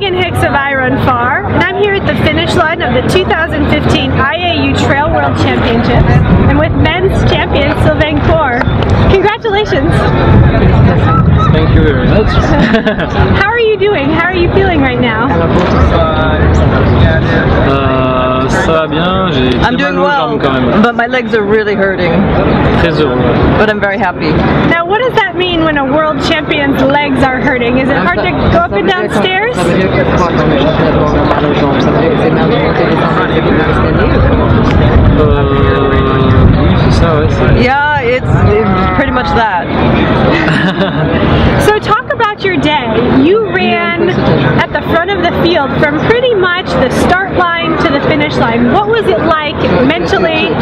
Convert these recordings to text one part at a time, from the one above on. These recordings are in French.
Of I Run Far, and I'm here at the finish line of the 2015 IAU Trail World Championships, and with men's champion Sylvain Court. Congratulations! Thank you very much. How are you doing? How are you feeling right now? Ça va bien, j'ai I'm doing well, but my legs are really hurting. Très heureux. But I'm very happy. Now, what does that mean when a world champion's legs are hurting? Is it hard to go up and down stairs? Yeah, it's pretty much that. So talk about your day. You ran at the front of the field from pretty much the start line to the finish line. What was it like mentally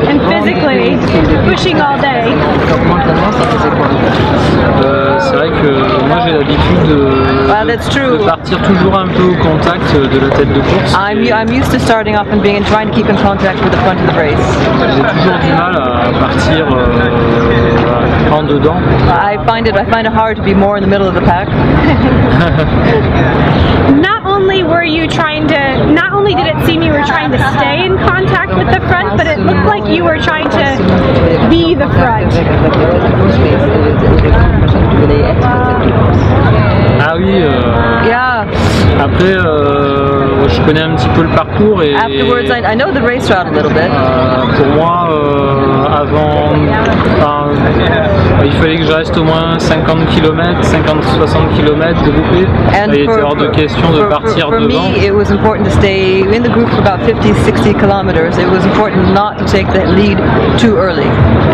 and physically pushing all day? C'est vrai que moi j'ai l'habitude de partir toujours un peu au contact de la tête de course. I'm used to starting off and trying to keep in contact with the front of the race. J'ai toujours du mal à partir en dedans. I find it hard to be more in the middle of the pack. Not only did it seem you were trying to stay in contact with the front, but it looked like you were trying to be the front. Ah oui, yeah. Après je connais un petit peu le parcours et afterwards I know the race route a little bit. Pour moi il fallait que je reste au moins 50 km, 50-60 km de bouclée. Il était hors de question de partir devant. For me, it was important to stay in the group for about 50-60 kilometers. It was important not to take the lead too early.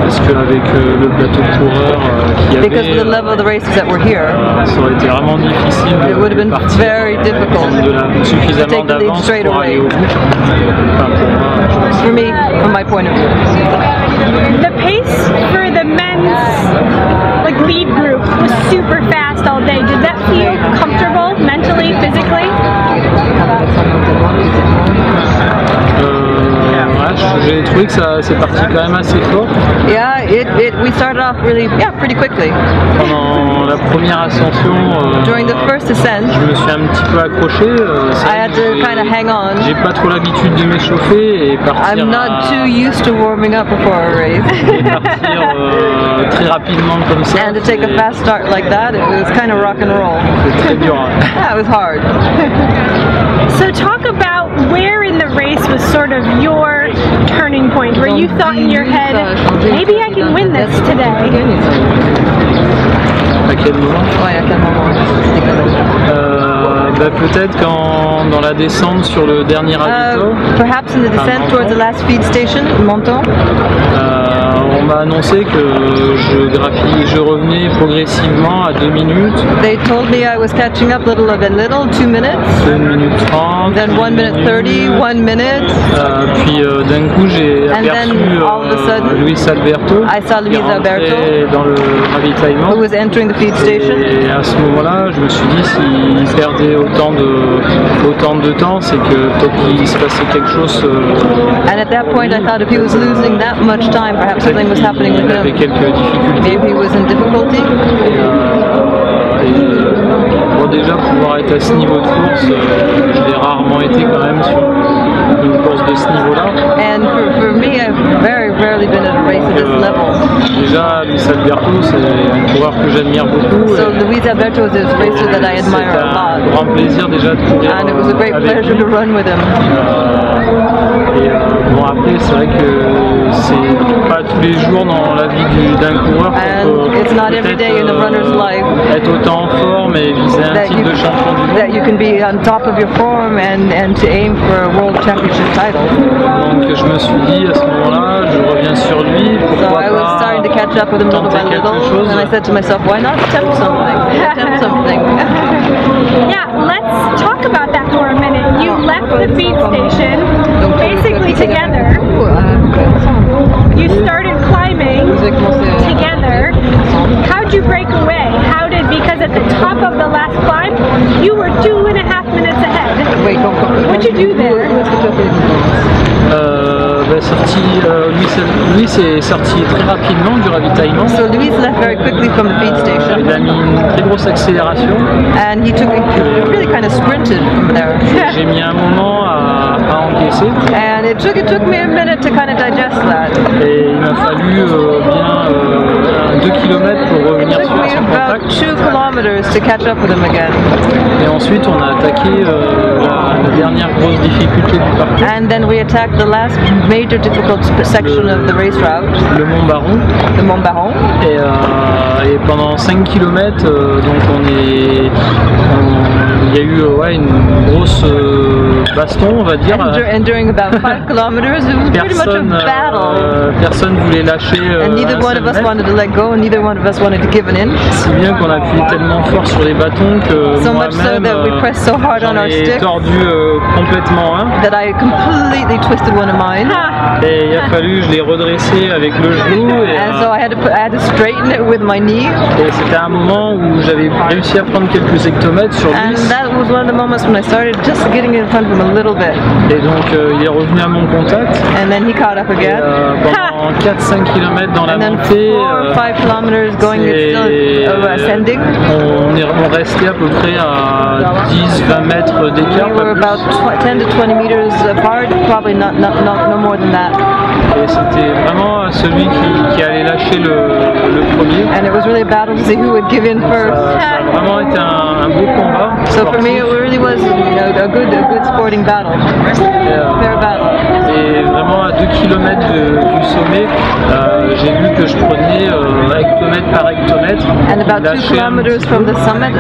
Parce qu'avec le plateau de coureurs qu'il y avait, because of the level of the races that were here, ça aurait été vraiment difficile it would have been very difficult suffisamment d'avance pour aller au bout. Enfin, for me, from my point of view. The pace for the men's lead group was super fast all day. Did that feel comfortable mentally, physically? J'ai trouvé que c'est parti quand même assez fort. Yeah, we started off pretty quickly. Pendant la première ascension, during the first ascent, je me suis un petit peu accroché. I had to kind of hang on. J'ai pas trop l'habitude de m'échauffer et partir. I'm not too used to warming up before a race. Et partir très rapidement comme ça. And to take a fast start like that, it was kind of rock and roll. C'est très dur. Yeah, it was hard. So talk about where in the race was sort of your turning point, where you thought in your head, maybe I can win this today. À quel moment? Ouais, à quel moment? Peut-être dans la descente sur le dernier ravito. Perhaps in the descent towards the last feed station, Menton. On m'a annoncé que je revenais progressivement à 2 minutes. They told me I was catching up little by little, 2 minutes. 2 minutes 30. Then 1 minute 30, 1 minute. Puis d'un coup j'ai aperçu Luis Alberto. I saw Luis Alberto dans le ravitaillement. Who was entering the feed station. Et à ce moment-là, je me suis dit s'il perdait autant de temps, c'est que peut-être qu'il se passait quelque chose. And at that point, I thought if he was losing that much time, perhaps something was happening with him. Maybe he was in difficulty. Bon, déjà pouvoir être à ce niveau de course, je l'ai rarement été quand même sur une course de ce niveau-là. And for me, I've very rarely been at a race at this level. Déjà, Luis Alberto, c'est un coureur que j'admire beaucoup. So Luis Alberto is a racer that I admire a lot. C'est un grand plaisir déjà de courir. And it was a great pleasure to run with him. Bon, après, c'est vrai que c'est pas tous les jours dans la vie d'un coureur it's not every day in the runner's life être autant en forme et viser un titre de champion du monde. That you can be on top of your form and to aim for a world championship title. Donc je me suis dit à ce moment-là, je reviens sur lui. Pourquoi I was starting to catch up with him little by little, and I said to myself, why not attempt something? Attempt something. Yeah, let's talk about that for a minute. You left the feed station basically together. You started climbing together. How'd you break away? Because at the top of the last climb, you were 2.5 minutes ahead. What'd you do there? Luis est sorti très rapidement du ravitaillement. So Luis left very quickly from the feed station. Il a mis une très grosse accélération. And he took a really kind of sprint sprinted from there. J'ai mis un moment à encaisser. And it took me a minute to kind of digest that. Et il m'a fallu bien 2 km pour revenir sur son contact. It took me about 2 kilometers to catch up with him again. Et ensuite on a attaqué la dernière grosse difficulté du parcours. And then we attacked the last major difficult section of the race route. Le Mont Baron. Le Mont Baron. Et pendant 5 km, donc il y a eu une grosse baston, on va dire. And during about 5 kilometers, it was pretty much a battle. Personne voulait lâcher. And neither one of us wanted to let go, and neither one of us wanted to give an inch. Si bien qu'on appuyait tellement fort sur les bâtons que so much so that we pressed so hard on our sticks tordu complètement un. That I completely twisted one of mine. Et il a fallu je l'ai redressé avec le genou. And so I had to straighten it with my knee. Et c'était un moment où j'avais réussi à prendre quelques hectomètres sur 10. And that was one of the moments when I started just getting in front of him a little bit. Et donc il est revenu à mon contact. And then he caught up again. Pendant 4-5 km dans la montée. 4 or 5 kilometers going, it's still ascending. On restait à peu près à 10-20 mètres d'écart. We were about 10 to 20 meters apart, probably no more than that. Et c'était vraiment celui qui allait lâcher le premier. And it was really a battle to see who would give in first. Ça a vraiment été un beau combat. So for me, it really was a good sporting battle. Fair battle. Et vraiment à 2 km du sommet, j'ai vu que je prenais hectomètre par hectomètre. And about 2 kilometers from the summit,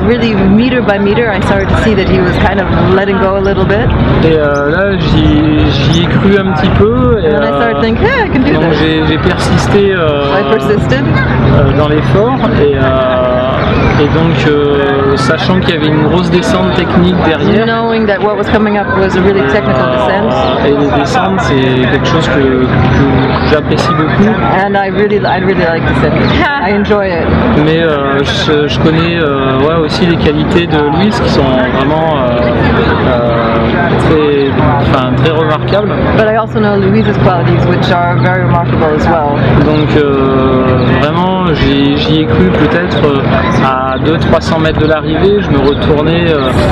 really meter by meter, I started to see that he was kind of letting go a little bit. Et là, j'y ai cru un petit peu. Et, and I started thinking, hey, I can do donc this. J'ai persisté dans l'effort. Et donc, sachant qu'il y avait une grosse descente technique derrière. Knowing that what was coming up was a really technical descent. Et les descentes, c'est quelque chose que j'apprécie beaucoup. And I really like descending. I enjoy it. Mais je connais aussi les qualités de Louis qui sont vraiment très remarquables. But I also know Louise's qualities, which are very remarkable as well. Donc vraiment, j'y ai cru peut-être à 200-300 mètres de l'arrivée, je me retournais.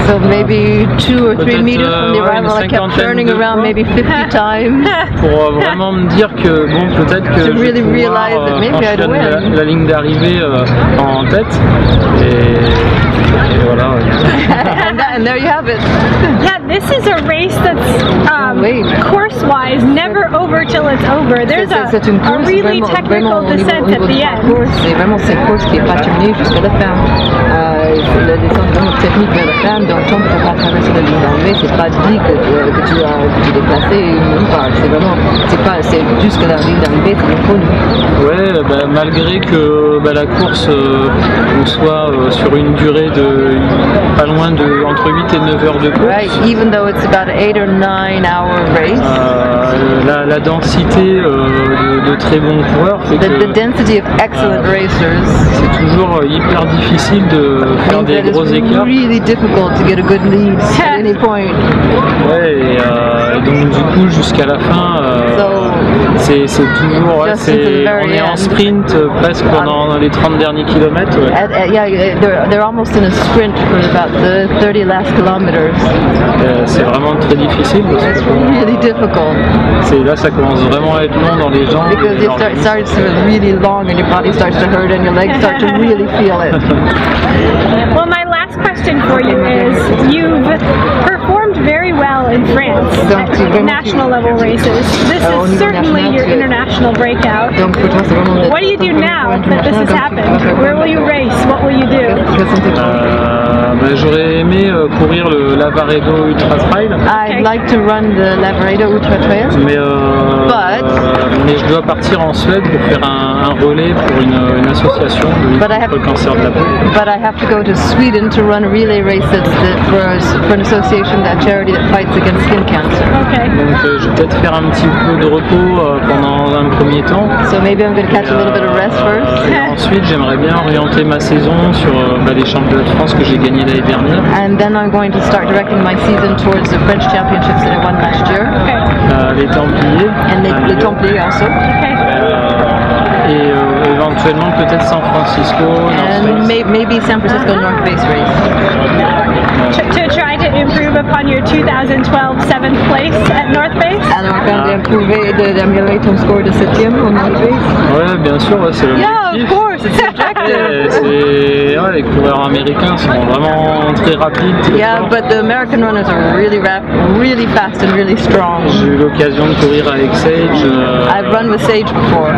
So maybe 2 or 3 meters from the arrival, I kept turning around maybe 50 times. Pour vraiment me dire que bon, peut-être que to really realize that maybe I'd win. La ligne d'arrivée en tête. Et voilà. And there you have it. Yeah, this is a race that's course-wise never over till it's over. There's a really technical descent at the end. C'est vraiment cette course qui est pas terminée jusqu'à la fin. La descente vraiment technique vers la fin, donc tant que tu n'as pas traversé la ligne d'arrivée, c'est pas dit que tu es déplacé une part. C'est vraiment, c'est jusqu'à la ligne d'arrivée, c'est le fond. Ouais, malgré que la course on soit sur une durée de pas loin de entre 8 et 9 heures de course. Right, even though it's about 8 or 9 hour race. La densité de très bons coureurs fait que the density of excellent racers. C'est toujours hyper difficile de faire des gros écarts. Really difficult to get a good lead at any point. Ouais, et donc du coup jusqu'à la fin, c'est toujours on est en sprint presque pendant les 30 derniers kilomètres. Yeah, they're almost in a sprint for about the 30 last kilometers. C'est vraiment très difficile. It's really difficult. Là, ça commence vraiment à être long dans les jambes. Because it starts really long and your body starts to hurt and your legs start to really feel it. Well, my last question for you is, you've performed very well in France at national level races. This is certainly your international breakout. What do you do now that this has happened? Where will you race? What will you do? J'aurais aimé courir le Lavaredo Ultra Trail. I'd like to run the Lavaredo Ultra Trail. Mais je dois partir en Suède pour faire un relais pour une association de cancer de la peau. But I have to go to Sweden to run a relay race for an association, that charity that fights against skin cancer. Okay. Donc je vais peut-être faire un petit peu de repos pendant un premier temps. So maybe I'm going to catch a little bit of rest first. Et ensuite, j'aimerais bien orienter ma saison sur les championnats de France que j'ai gagnés l'année dernière. And then I'm going to start directing my season towards the French championships that I won last year. Les Templiers. And les Templiers also. Et éventuellement peut-être San Francisco. And maybe San Francisco North Base race. your 2012 7th place at North Face. Alors, quand d'améliorer ton score de 7e au North Face. Ouais, bien sûr, ouais, c'est l'objectif. Yeah, of course, it's objective. Ouais, les coureurs américains sont vraiment très rapides. Très Yeah, forts. but the American runners are really fast and really strong. J'ai eu l'occasion de courir avec Sage. I've run with Sage before.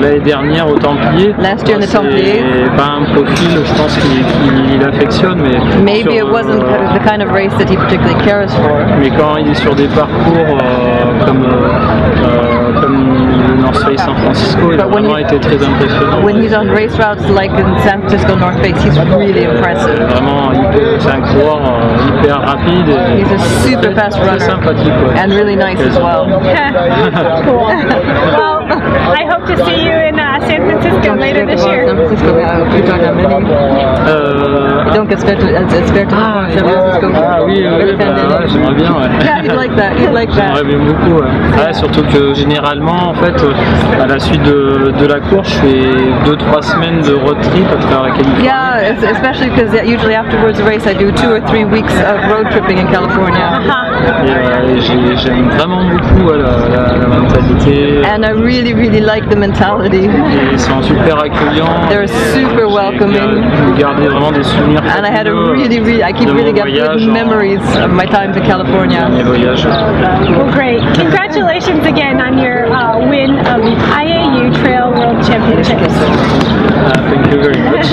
L'année dernière au Templier. Last year in the Templier. C'est pas un profil, je pense qu'il affectionne, mais Maybe it wasn't the kind of race that he particularly cares for. Mais quand il est sur des parcours comme le North Face San Francisco, il a vraiment été très impressionnant. When he's on race routes like in San Francisco North Face, he's really impressive. Vraiment, c'est un coureur hyper rapide. Et he's a super fast runner. Très sympathique. Ouais. And really nice as well. Cool. Well, I hope to see you in San Francisco later this year. San Francisco, plus tard dans l'année. Donc, espère San Francisco. Ah oui, j'aimerais bien. Ouais. Yeah, you'd like that. J'aimerais bien beaucoup. Ouais. Surtout que généralement, en fait, à la suite de la course, je fais 2-3 semaines de road trip à travers la Californie. Yeah, especially because usually afterwards the race I do 2 or 3 weeks of road tripping in California. Et j'aime vraiment beaucoup la mentalité. And I really like the mentality. Et ils sont super accueillants. They're super welcoming. J'ai gardé vraiment des souvenirs. And I had I keep really got good memories of my time in California. Mes voyages. Well, great. Congratulations again on your win of the IAU Trail World Championships. Thank you very much.